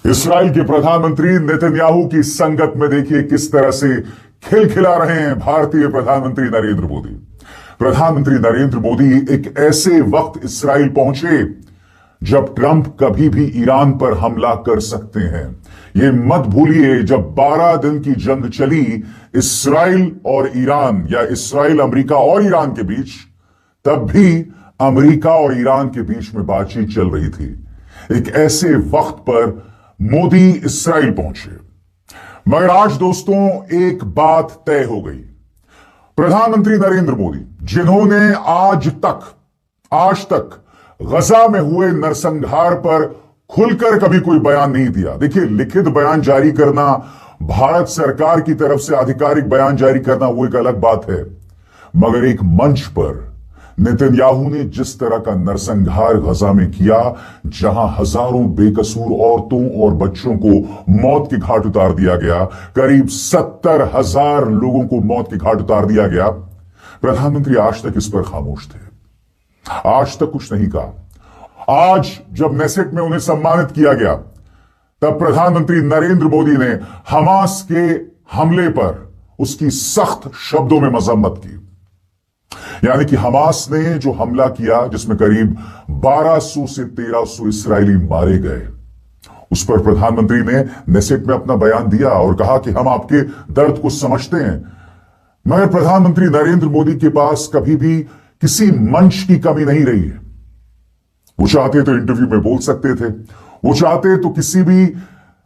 इस्राएल के प्रधानमंत्री नेतन्याहू की संगत में देखिए किस तरह से खिलखिला रहे हैं भारतीय प्रधानमंत्री नरेंद्र मोदी। प्रधानमंत्री नरेंद्र मोदी एक ऐसे वक्त इस्राएल पहुंचे जब ट्रंप कभी भी ईरान पर हमला कर सकते हैं। ये मत भूलिए, जब 12 दिन की जंग चली इस्राएल और ईरान या इस्राएल अमेरिका और ईरान के बीच, तब भी अमेरिका और ईरान के बीच में बातचीत चल रही थी। एक ऐसे वक्त पर मोदी इस्राएल पहुंचे, मगर आज दोस्तों एक बात तय हो गई। प्रधानमंत्री नरेंद्र मोदी, जिन्होंने आज तक गजा में हुए नरसंहार पर खुलकर कभी कोई बयान नहीं दिया। देखिए, लिखित बयान जारी करना, भारत सरकार की तरफ से आधिकारिक बयान जारी करना, वो एक अलग बात है, मगर एक मंच पर नेतन्याहू ने जिस तरह का नरसंहार गजा में किया, जहां हजारों बेकसूर औरतों और बच्चों को मौत के घाट उतार दिया गया, करीब 70,000 लोगों को मौत के घाट उतार दिया गया, प्रधानमंत्री आज तक इस पर खामोश थे, आज तक कुछ नहीं कहा। आज जब नेसेट में उन्हें सम्मानित किया गया, तब प्रधानमंत्री नरेंद्र मोदी ने हमास के हमले पर उसकी सख्त शब्दों में मजम्मत की। यानी कि हमास ने जो हमला किया, जिसमें करीब 1200 से 1300 इस्राएली मारे गए, उस पर प्रधानमंत्री ने नेसेट में अपना बयान दिया और कहा कि हम आपके दर्द को समझते हैं। मगर प्रधानमंत्री नरेंद्र मोदी के पास कभी भी किसी मंच की कमी नहीं रही है। वो चाहते तो इंटरव्यू में बोल सकते थे, वो चाहते तो किसी भी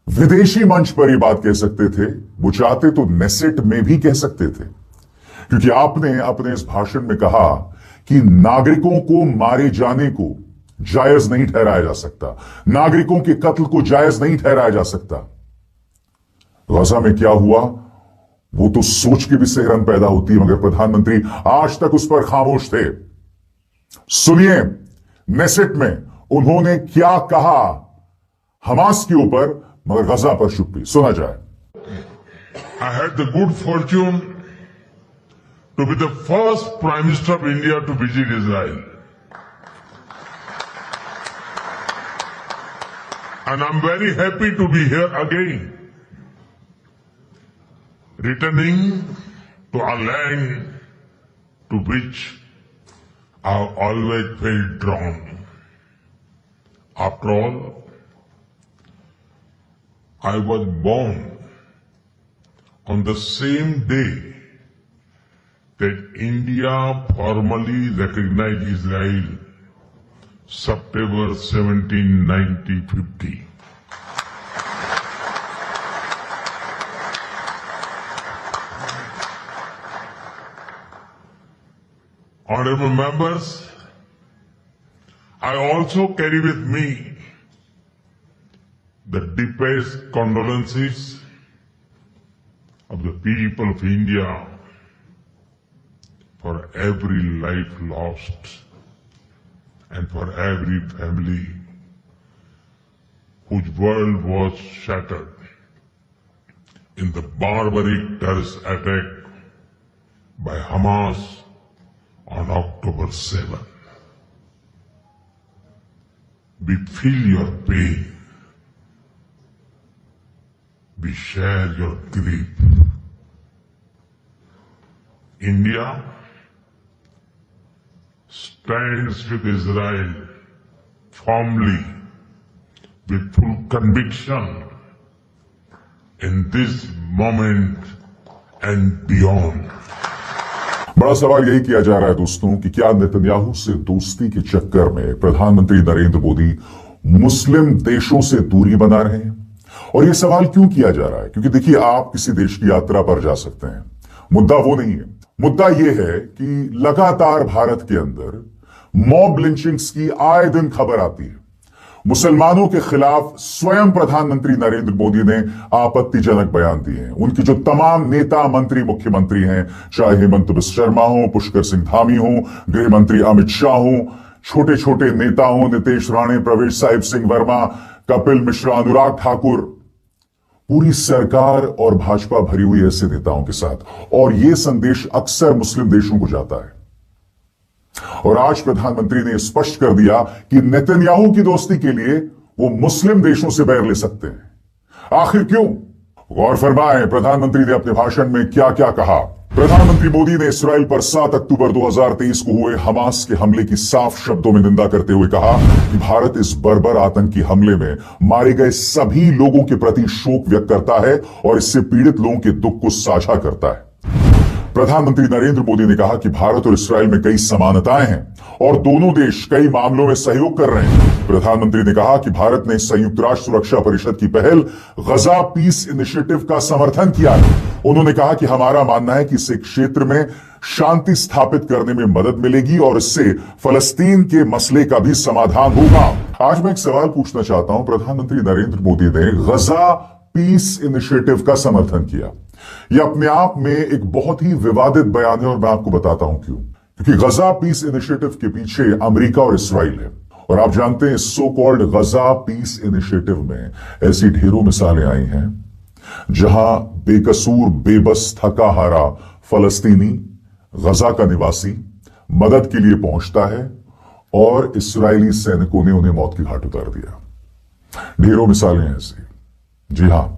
विदेशी मंच पर यह बात कह सकते थे, वो चाहते तो नेसेट में भी कह सकते थे, क्योंकि आपने अपने इस भाषण में कहा कि नागरिकों को मारे जाने को जायज नहीं ठहराया जा सकता, नागरिकों के कत्ल को जायज नहीं ठहराया जा सकता। गजा में क्या हुआ वो तो सोच के भी सिहरन पैदा होती है, मगर प्रधानमंत्री आज तक उस पर खामोश थे। सुनिए नेसेट में उन्होंने क्या कहा हमास के ऊपर, मगर गजा पर चुप्पी। सुना जाए। I had the good fortune to be the first Prime Minister of India to visit Israel. And I'm very happy to be here again, returning to a land to which I've always felt drawn. After all, I was born on the same day that India formally recognized Israel, September 17, 1950. Honorable members, I also carry with me the deepest condolences of the people of India for every life lost and for every family whose world was shattered in the barbaric terrorist attack by Hamas on October 7. We feel your pain. We share your grief. India stands with Israel firmly, with full conviction in this moment and beyond. बड़ा सवाल यही किया जा रहा है दोस्तों कि क्या नेतन्याहू से दोस्ती के चक्कर में प्रधानमंत्री नरेंद्र मोदी मुस्लिम देशों से दूरी बना रहे हैं? और यह सवाल क्यों किया जा रहा है? क्योंकि देखिए, आप किसी देश की यात्रा पर जा सकते हैं, मुद्दा वो नहीं है। मुद्दा यह है कि लगातार भारत के अंदर मॉब लिंचिंग्स की आए दिन खबर आती है। मुसलमानों के खिलाफ स्वयं प्रधानमंत्री नरेंद्र मोदी ने आपत्तिजनक बयान दिए हैं। उनकी जो तमाम नेता, मंत्री, मुख्यमंत्री हैं, चाहे हेमंत बिस्वा शर्मा हो, पुष्कर सिंह धामी हो, गृह मंत्री अमित शाह हो, छोटे छोटे नेता हो, नितेश राणे, प्रवेश साहिब सिंह वर्मा, कपिल मिश्रा, अनुराग ठाकुर, पूरी सरकार और भाजपा भरी हुई ऐसे नेताओं के साथ, और यह संदेश अक्सर मुस्लिम देशों को जाता है। और आज प्रधानमंत्री ने स्पष्ट कर दिया कि नेतन्याहू की दोस्ती के लिए वो मुस्लिम देशों से बैर ले सकते हैं। आखिर क्यों? गौर फरमाएं प्रधानमंत्री ने अपने भाषण में क्या क्या कहा। प्रधानमंत्री मोदी ने इसराइल पर 7 अक्टूबर 2023 को हुए हमास के हमले की साफ शब्दों में निंदा करते हुए कहा कि भारत इस बर्बर आतंकी हमले में मारे गए सभी लोगों के प्रति शोक व्यक्त करता है और इससे पीड़ित लोगों के दुख को साझा करता है। प्रधानमंत्री नरेंद्र मोदी ने कहा कि भारत और इसराइल में कई समानताएं हैं और दोनों देश कई मामलों में सहयोग कर रहे हैं। प्रधानमंत्री ने कहा कि भारत ने संयुक्त राष्ट्र सुरक्षा परिषद की पहल गजा पीस इनिशिएटिव का समर्थन किया है। उन्होंने कहा कि हमारा मानना है कि इससे क्षेत्र में शांति स्थापित करने में मदद मिलेगी और इससे फलस्तीन के मसले का भी समाधान होगा। आज मैं एक सवाल पूछना चाहता हूं। प्रधानमंत्री नरेंद्र मोदी ने गजा पीस इनिशिएटिव का समर्थन किया। यह अपने आप में एक बहुत ही विवादित बयान है और मैं आपको बताता हूं क्यों। क्योंकि गजा पीस इनिशिएटिव के पीछे अमेरिका और इसराइल है और आप जानते हैं सो कॉल्ड गजा पीस इनिशिएटिव में ऐसी ढेरों मिसालें आई हैं जहां बेकसूर बेबस थका हारा फलस्तीनी गजा का निवासी मदद के लिए पहुंचता है और इसराइली सैनिकों ने उन्हें मौत की घाट उतार दिया। ढेरों मिसालें ऐसी। जी हां,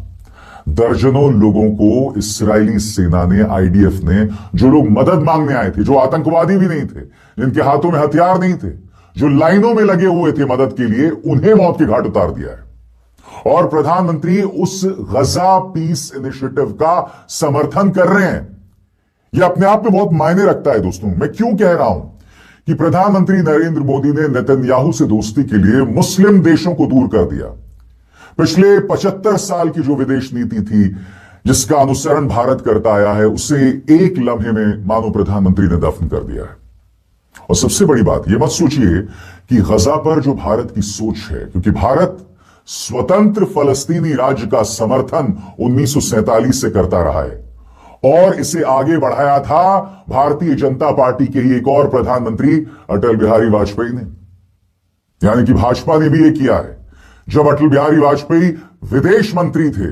दर्जनों लोगों को इस्राएली सेना ने, आईडीएफ ने, जो लोग मदद मांगने आए थे, जो आतंकवादी भी नहीं थे, जिनके हाथों में हथियार नहीं थे, जो लाइनों में लगे हुए थे मदद के लिए, उन्हें मौत की घाट उतार दिया है। और प्रधानमंत्री उस गजा पीस इनिशिएटिव का समर्थन कर रहे हैं। यह अपने आप में बहुत मायने रखता है दोस्तों। मैं क्यों कह रहा हूं कि प्रधानमंत्री नरेंद्र मोदी ने नेतन्याहू से दोस्ती के लिए मुस्लिम देशों को दूर कर दिया। पिछले 75 साल की जो विदेश नीति थी जिसका अनुसरण भारत करता आया है, उसे एक लम्हे में मानो प्रधानमंत्री ने दफन कर दिया है। और सबसे बड़ी बात यह मत सोचिए कि गजा पर जो भारत की सोच है, क्योंकि भारत स्वतंत्र फलस्तीनी राज्य का समर्थन 1947 से करता रहा है और इसे आगे बढ़ाया था भारतीय जनता पार्टी के ही एक और प्रधानमंत्री अटल बिहारी वाजपेयी ने। यानी कि भाजपा ने भी यह किया है। जब अटल बिहारी वाजपेयी विदेश मंत्री थे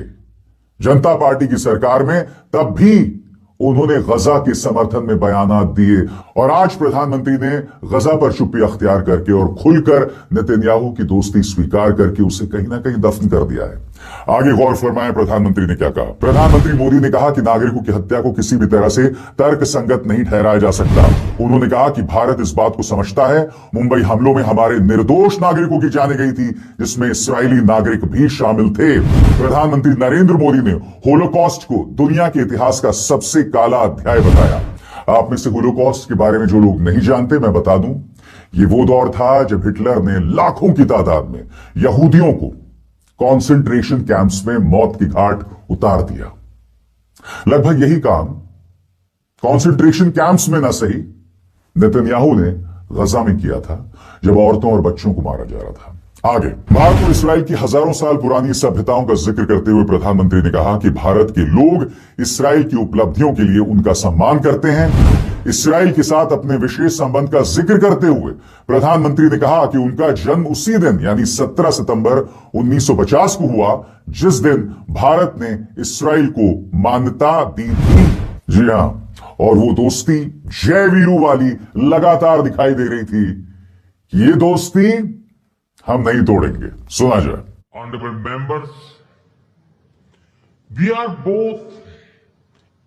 जनता पार्टी की सरकार में, तब भी उन्होंने गजा के समर्थन में बयानात दिए और आज प्रधानमंत्री ने गजा पर चुप्पी अख्तियार करके और खुलकर नेतन्याहू की दोस्ती स्वीकार करके उसे कहीं ना कहीं दफन कर दिया है। आगे गौर फरमाएं प्रधानमंत्री ने क्या कहा। प्रधानमंत्री मोदी ने कहा कि नागरिकों की हत्या को किसी भी तरह से तर्क संगत नहीं ठहराया जा सकता। उन्होंने कहा कि भारत इस बात को समझता है। मुंबई हमलों में हमारे निर्दोष नागरिकों की जाने गई थी, जिसमें इसराइली नागरिक भी शामिल थे। प्रधानमंत्री नरेंद्र मोदी ने होलोकॉस्ट को दुनिया के इतिहास का सबसे काला अध्याय बताया। आप में से होलोकॉस्ट के बारे में जो लोग नहीं जानते, मैं बता दूं, ये वो दौर था जब हिटलर ने लाखों की तादाद में यहूदियों को कॉन्सेंट्रेशन कैंप्स में मौत की घाट उतार दिया। लगभग यही काम कॉन्सेंट्रेशन कैंप्स में ना सही, नेतन्याहू ने गजा में किया था, जब औरतों और बच्चों को मारा जा रहा था। आगे भारत और इसराइल की हजारों साल पुरानी सभ्यताओं का जिक्र करते हुए प्रधानमंत्री ने कहा कि भारत के लोग इसराइल की उपलब्धियों के लिए उनका सम्मान करते हैं। इसराइल के साथ अपने विशेष संबंध का जिक्र करते हुए प्रधानमंत्री ने कहा कि उनका जन्म उसी दिन यानी 17 सितंबर 1950 को हुआ जिस दिन भारत ने इसराइल को मान्यता दी थी। जी हां, और वो दोस्ती जय वीरू वाली लगातार दिखाई दे रही थी। ये दोस्ती हम नहीं तोड़ेंगे। सुना जाए। Honorable members, we are both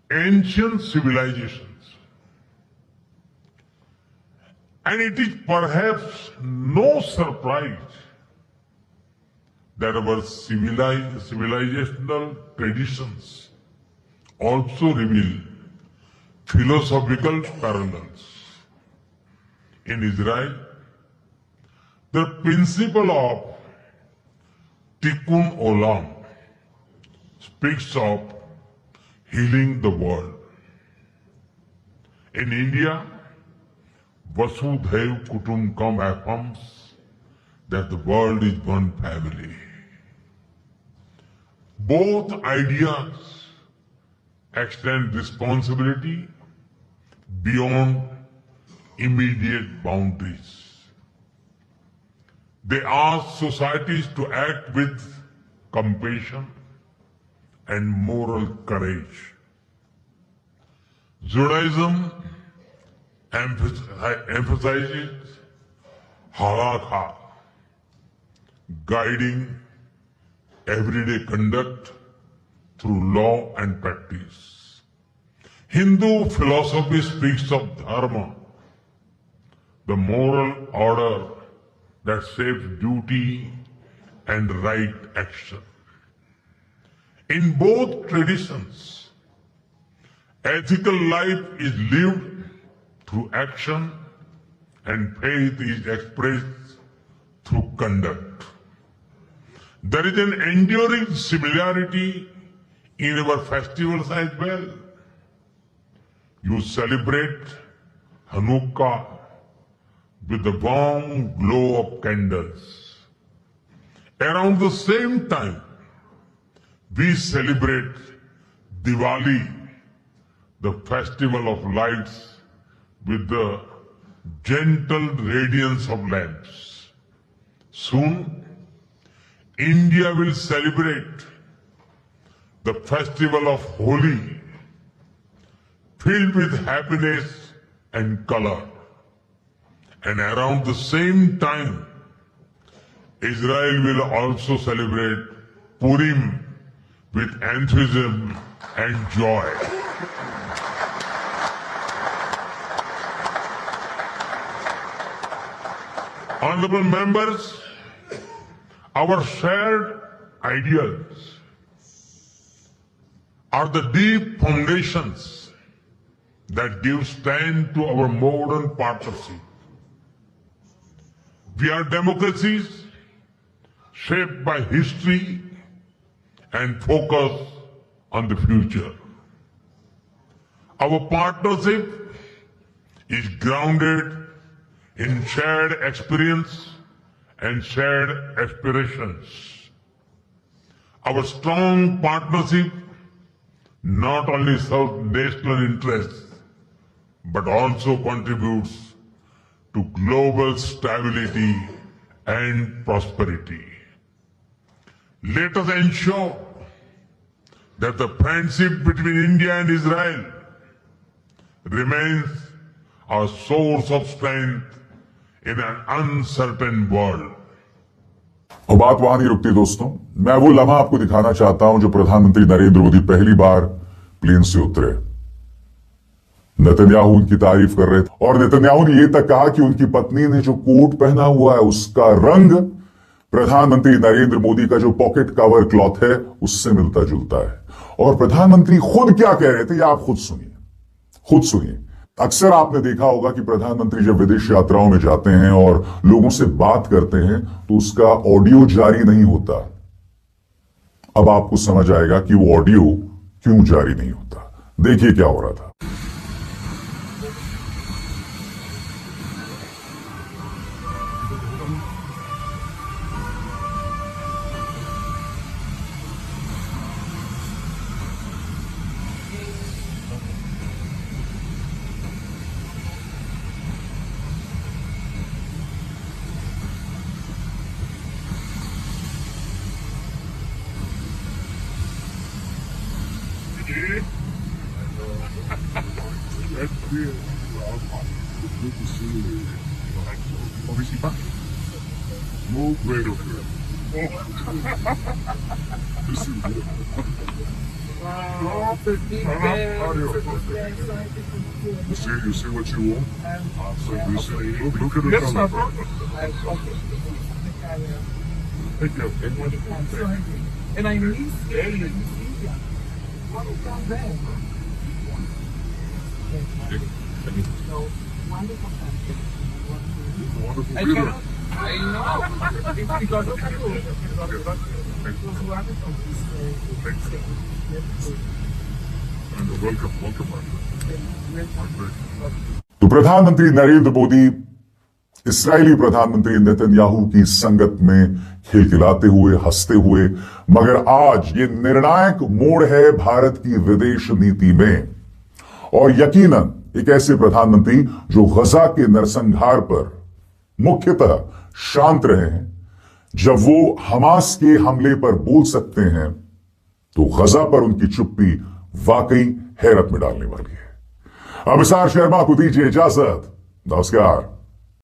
ancient civilizations, and it is perhaps no surprise that our civilizational traditions also reveal philosophical parallels. In Israel, the principle of Tikkun Olam speaks of healing the world. In India, Vasudhaiv Kutumbakam affirms that the world is one family. Both ideas extend responsibility beyond immediate boundaries. They ask societies to act with compassion and moral courage. Judaism emphasizes halakha, guiding everyday conduct through law and practice. Hindu philosophy speaks of dharma, the moral order that shapes duty and right action. In both traditions, ethical life is lived through action and faith is expressed through conduct. There is an enduring similarity in our festivals as well. You celebrate Hanukkah with the warm glow of candles. Around the same time, we celebrate Diwali, the festival of lights, with the gentle radiance of lamps. Soon, India will celebrate the festival of Holi, filled with happiness and color. And around the same time, Israel will also celebrate Purim with enthusiasm and joy. Honorable members, our shared ideals are the deep foundations that give stand to our modern partnership. We are democracies shaped by history and focus on the future. Our partnership is grounded in shared experience and shared aspirations. Our strong partnership not only serves national interests, but also contributes to global stability and prosperity. Let us ensure that the friendship between India and Israel remains a source of strength in an uncertain world. और बात वहां नहीं रुकती दोस्तों, मैं वो लम्हा आपको दिखाना चाहता हूं जो प्रधानमंत्री नरेंद्र मोदी पहली बार प्लेन से उतरे। नेतन्याहू उनकी तारीफ कर रहे थे और नेतन्याहू ने यह तक कहा कि उनकी पत्नी ने जो कोट पहना हुआ है उसका रंग प्रधानमंत्री नरेंद्र मोदी का जो पॉकेट कवर क्लॉथ है उससे मिलता जुलता है। और प्रधानमंत्री खुद क्या कह रहे थे ये आप खुद सुनिए। अक्सर आपने देखा होगा कि प्रधानमंत्री जब विदेश यात्राओं में जाते हैं और लोगों से बात करते हैं तो उसका ऑडियो जारी नहीं होता। अब आपको समझ आएगा कि वो ऑडियो क्यों जारी नहीं होता। देखिए क्या हो रहा था। Good to see you. Obviously back. Move right over here. This is good. You see what you want? Look at the camera. Thank you. And I miss you. What is down there? So, wonderful country. Wonderful I dinner. cannot, I know. It's because of you. It was wonderful to stay. And welcome, my friend. तो प्रधानमंत्री नरेंद्र मोदी इस्राएली प्रधानमंत्री Netanyahu की संगत में खिलखिलाते हुए, हंसते हुए, मगर आज ये निर्णायक मोड़ है भारत की विदेश नीति में। और यकीनन एक ऐसे प्रधानमंत्री जो गजा के नरसंहार पर मुख्यतः शांत रहे हैं, जब वो हमास के हमले पर बोल सकते हैं तो गजा पर उनकी चुप्पी वाकई हैरत में डालने वाली है। अभिसार शर्मा को दीजिए इजाजत। नमस्कार।